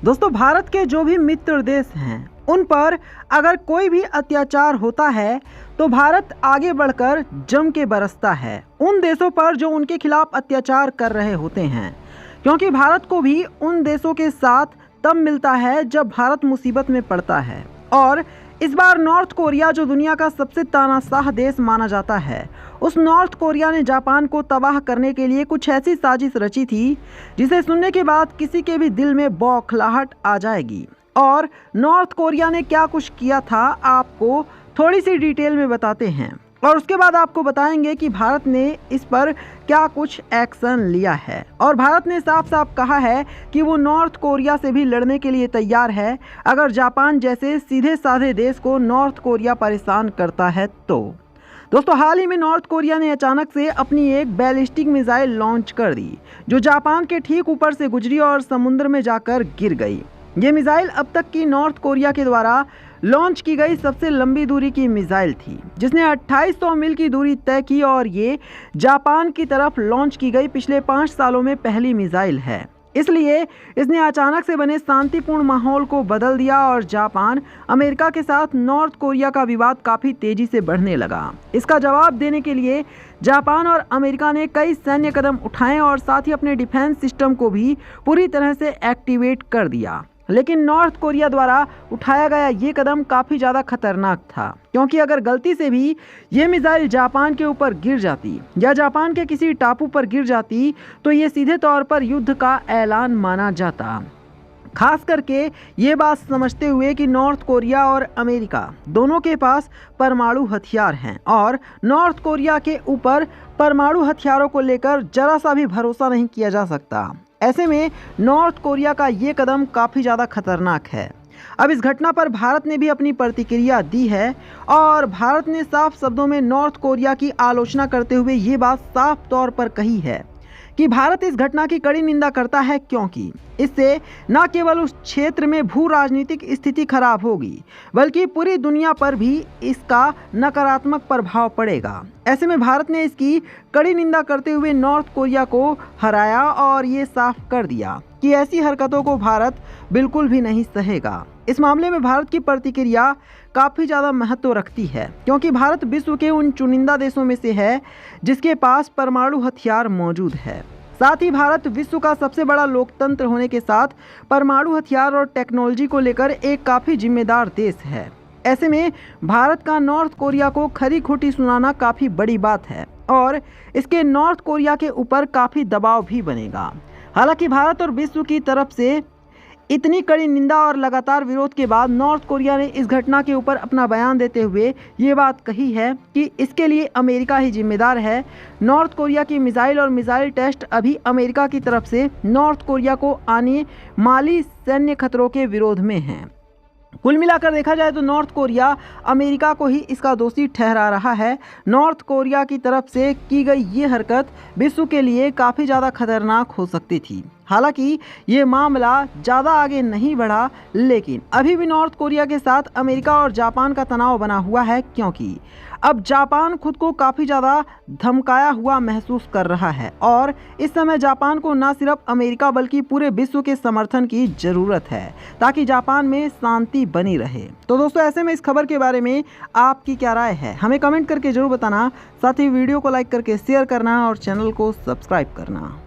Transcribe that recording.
दोस्तों, भारत के जो भी मित्र देश हैं उन पर अगर कोई भी अत्याचार होता है तो भारत आगे बढ़कर जम के बरसता है उन देशों पर जो उनके खिलाफ अत्याचार कर रहे होते हैं, क्योंकि भारत को भी उन देशों के साथ तब मिलता है जब भारत मुसीबत में पड़ता है। और इस बार नॉर्थ कोरिया, जो दुनिया का सबसे तानाशाह देश माना जाता है, उस नॉर्थ कोरिया ने जापान को तबाह करने के लिए कुछ ऐसी साजिश रची थी जिसे सुनने के बाद किसी के भी दिल में बौखलाहट आ जाएगी। और नॉर्थ कोरिया ने क्या कुछ किया था आपको थोड़ी सी डिटेल में बताते हैं, और उसके बाद आपको बताएंगे कि भारत ने इस पर क्या कुछ एक्शन लिया है। और भारत ने साफ साफ कहा है कि वो नॉर्थ कोरिया से भी लड़ने के लिए तैयार है अगर जापान जैसे सीधे साधे देश को नॉर्थ कोरिया परेशान करता है तो। दोस्तों, हाल ही में नॉर्थ कोरिया ने अचानक से अपनी एक बैलिस्टिक मिसाइल लॉन्च कर दी जो जापान के ठीक ऊपर से गुजरी और समुद्र में जाकर गिर गई। ये मिसाइल अब तक की नॉर्थ कोरिया के द्वारा लॉन्च की गई सबसे लंबी दूरी की मिसाइल थी, जिसने 2800 मील की दूरी तय की, और ये जापान की तरफ लॉन्च की गई पिछले 5 सालों में पहली मिसाइल है। इसलिए इसने अचानक से बने शांतिपूर्ण माहौल को बदल दिया और जापान अमेरिका के साथ नॉर्थ कोरिया का विवाद काफ़ी तेजी से बढ़ने लगा। इसका जवाब देने के लिए जापान और अमेरिका ने कई सैन्य कदम उठाए और साथ ही अपने डिफेंस सिस्टम को भी पूरी तरह से एक्टिवेट कर दिया। लेकिन नॉर्थ कोरिया द्वारा उठाया गया ये कदम काफ़ी ज़्यादा खतरनाक था, क्योंकि अगर गलती से भी ये मिसाइल जापान के ऊपर गिर जाती या जापान के किसी टापू पर गिर जाती तो ये सीधे तौर पर युद्ध का ऐलान माना जाता। खास करके ये बात समझते हुए कि नॉर्थ कोरिया और अमेरिका दोनों के पास परमाणु हथियार हैं और नॉर्थ कोरिया के ऊपर परमाणु हथियारों को लेकर जरा सा भी भरोसा नहीं किया जा सकता। ऐसे में नॉर्थ कोरिया का ये कदम काफ़ी ज़्यादा खतरनाक है। अब इस घटना पर भारत ने भी अपनी प्रतिक्रिया दी है और भारत ने साफ शब्दों में नॉर्थ कोरिया की आलोचना करते हुए ये बात साफ तौर पर कही है कि भारत इस घटना की कड़ी निंदा करता है, क्योंकि इससे न केवल उस क्षेत्र में भू राजनीतिक स्थिति खराब होगी बल्कि पूरी दुनिया पर भी इसका नकारात्मक प्रभाव पड़ेगा। ऐसे में भारत ने इसकी कड़ी निंदा करते हुए नॉर्थ कोरिया को हराया और ये साफ कर दिया कि ऐसी हरकतों को भारत बिल्कुल भी नहीं सहेगा। इस मामले में भारत की प्रतिक्रिया काफ़ी ज़्यादा महत्व रखती है, क्योंकि भारत विश्व के उन चुनिंदा देशों में से है जिसके पास परमाणु हथियार मौजूद है। साथ ही भारत विश्व का सबसे बड़ा लोकतंत्र होने के साथ परमाणु हथियार और टेक्नोलॉजी को लेकर एक काफ़ी जिम्मेदार देश है। ऐसे में भारत का नॉर्थ कोरिया को खरी खोटी सुनाना काफ़ी बड़ी बात है और इसके नॉर्थ कोरिया के ऊपर काफ़ी दबाव भी बनेगा। हालांकि भारत और विश्व की तरफ से इतनी कड़ी निंदा और लगातार विरोध के बाद नॉर्थ कोरिया ने इस घटना के ऊपर अपना बयान देते हुए ये बात कही है कि इसके लिए अमेरिका ही जिम्मेदार है। नॉर्थ कोरिया की मिसाइल और मिसाइल टेस्ट अभी अमेरिका की तरफ से नॉर्थ कोरिया को आने वाली सैन्य खतरों के विरोध में हैं। कुल मिलाकर देखा जाए तो नॉर्थ कोरिया अमेरिका को ही इसका दोषी ठहरा रहा है। नॉर्थ कोरिया की तरफ से की गई ये हरकत विश्व के लिए काफ़ी ज़्यादा खतरनाक हो सकती थी। हालांकि ये मामला ज़्यादा आगे नहीं बढ़ा, लेकिन अभी भी नॉर्थ कोरिया के साथ अमेरिका और जापान का तनाव बना हुआ है, क्योंकि अब जापान खुद को काफ़ी ज़्यादा धमकाया हुआ महसूस कर रहा है और इस समय जापान को न सिर्फ अमेरिका बल्कि पूरे विश्व के समर्थन की ज़रूरत है ताकि जापान में शांति बनी रहे। तो दोस्तों, ऐसे में इस खबर के बारे में आपकी क्या राय है, हमें कमेंट करके ज़रूर बताना। साथ ही वीडियो को लाइक करके शेयर करना और चैनल को सब्सक्राइब करना।